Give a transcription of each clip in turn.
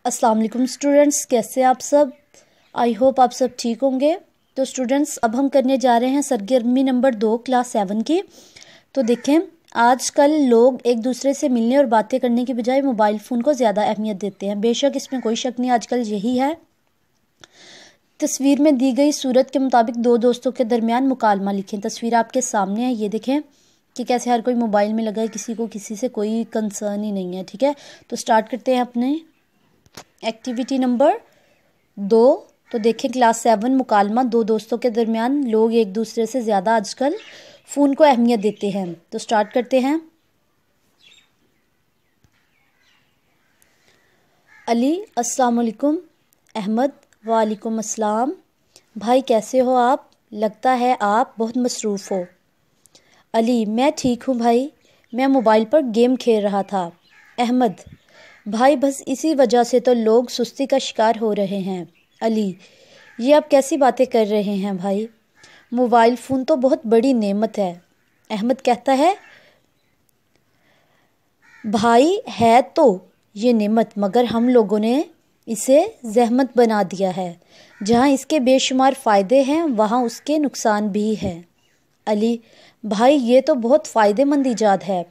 अस्सलाम वालेकुम स्टूडेंट्स, कैसे आप सब। आई होप आप सब ठीक होंगे। तो स्टूडेंट्स, अब हम करने जा रहे हैं सरगर्मी नंबर 2 क्लास 7 की। तो देखें, आजकल लोग एक दूसरे से मिलने और बातें करने की बजाय मोबाइल फ़ोन को ज़्यादा अहमियत देते हैं। बेशक इसमें कोई शक नहीं, आजकल यही है। तस्वीर में दी गई सूरत के मुताबिक दो दोस्तों के दरमियान मुकालमा लिखें। तस्वीर आपके सामने है, ये देखें कि कैसे हर कोई मोबाइल में लगा है, किसी को किसी से कोई कंसर्न ही नहीं है। ठीक है, तो स्टार्ट करते हैं अपने एक्टिविटी नंबर 2। तो देखें, क्लास 7 मुकालमा दो दोस्तों के दरमियान लोग एक दूसरे से ज़्यादा आजकल फ़ोन को अहमियत देते हैं। तो स्टार्ट करते हैं। अली, अस्सलाम वालेकुम। अहमद, वालेकुम अस्सलाम। भाई कैसे हो आप? लगता है आप बहुत मसरूफ़ हो। अली, मैं ठीक हूँ भाई, मैं मोबाइल पर गेम खेल रहा था। अहमद, भाई बस इसी वजह से तो लोग सुस्ती का शिकार हो रहे हैं। अली, ये आप कैसी बातें कर रहे हैं भाई, मोबाइल फ़ोन तो बहुत बड़ी नेमत है। अहमद कहता है, भाई है तो ये नेमत, मगर हम लोगों ने इसे ज़हमत बना दिया है। जहाँ इसके बेशुमार फ़ायदे हैं वहाँ उसके नुकसान भी हैं। अली, भाई ये तो बहुत फ़ायदेमंद ईजाद है।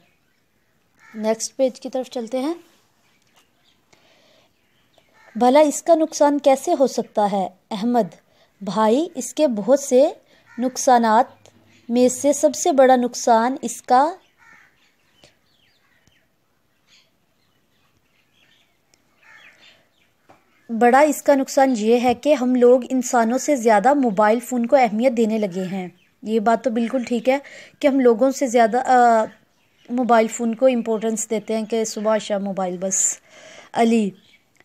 नेक्स्ट पेज की तरफ चलते हैं। भला इसका नुकसान कैसे हो सकता है? अहमद, भाई इसके बहुत से नुकसानात में से सबसे बड़ा नुकसान इसका नुकसान ये है कि हम लोग इंसानों से ज़्यादा मोबाइल फ़ोन को अहमियत देने लगे हैं। ये बात तो बिल्कुल ठीक है कि हम लोगों से ज़्यादा मोबाइल फ़ोन को इम्पोर्टेंस देते हैं कि सुबह शाम मोबाइल बस। अली,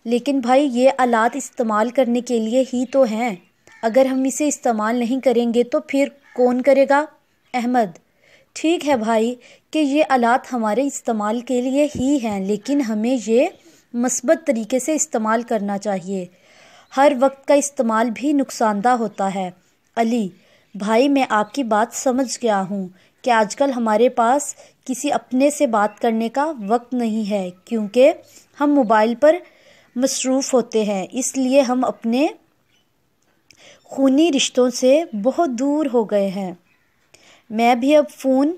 लेकिन भाई ये आलात इस्तेमाल करने के लिए ही तो हैं, अगर हम इसे इस्तेमाल नहीं करेंगे तो फिर कौन करेगा? अहमद, ठीक है भाई कि ये आलात हमारे इस्तेमाल के लिए ही हैं, लेकिन हमें ये मस्बत तरीके से इस्तेमाल करना चाहिए। हर वक्त का इस्तेमाल भी नुकसानदा होता है। अली, भाई मैं आपकी बात समझ गया हूँ कि आजकल हमारे पास किसी अपने से बात करने का वक्त नहीं है, क्योंकि हम मोबाइल पर मसरूफ़ होते हैं, इसलिए हम अपने खूनी रिश्तों से बहुत दूर हो गए हैं। मैं भी अब फ़ोन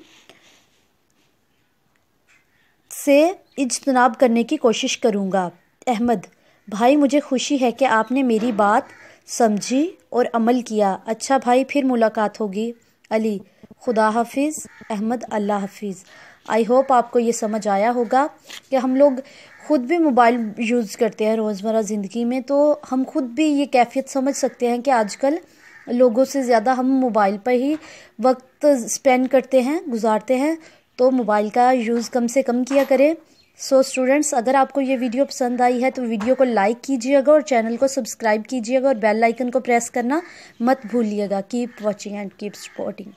से इज्तनाब करने की कोशिश करूँगा। अहमद, भाई मुझे खुशी है कि आपने मेरी बात समझी और अमल किया। अच्छा भाई, फिर मुलाकात होगी। अली, खुदा हाफिज़। अहमद, अल्लाह हाफिज़। आई होप आपको ये समझ आया होगा कि हम लोग ख़ुद भी मोबाइल यूज़ करते हैं रोज़मर्रा ज़िंदगी में, तो हम ख़ुद भी ये कैफियत समझ सकते हैं कि आजकल लोगों से ज़्यादा हम मोबाइल पर ही वक्त स्पेंड करते हैं, गुजारते हैं। तो मोबाइल का यूज़ कम से कम किया करें। सो स्टूडेंट्स, अगर आपको ये वीडियो पसंद आई है तो वीडियो को लाइक कीजिएगा और चैनल को सब्सक्राइब कीजिएगा और बेल आइकन को प्रेस करना मत भूलिएगा। Keep watching and keep supporting.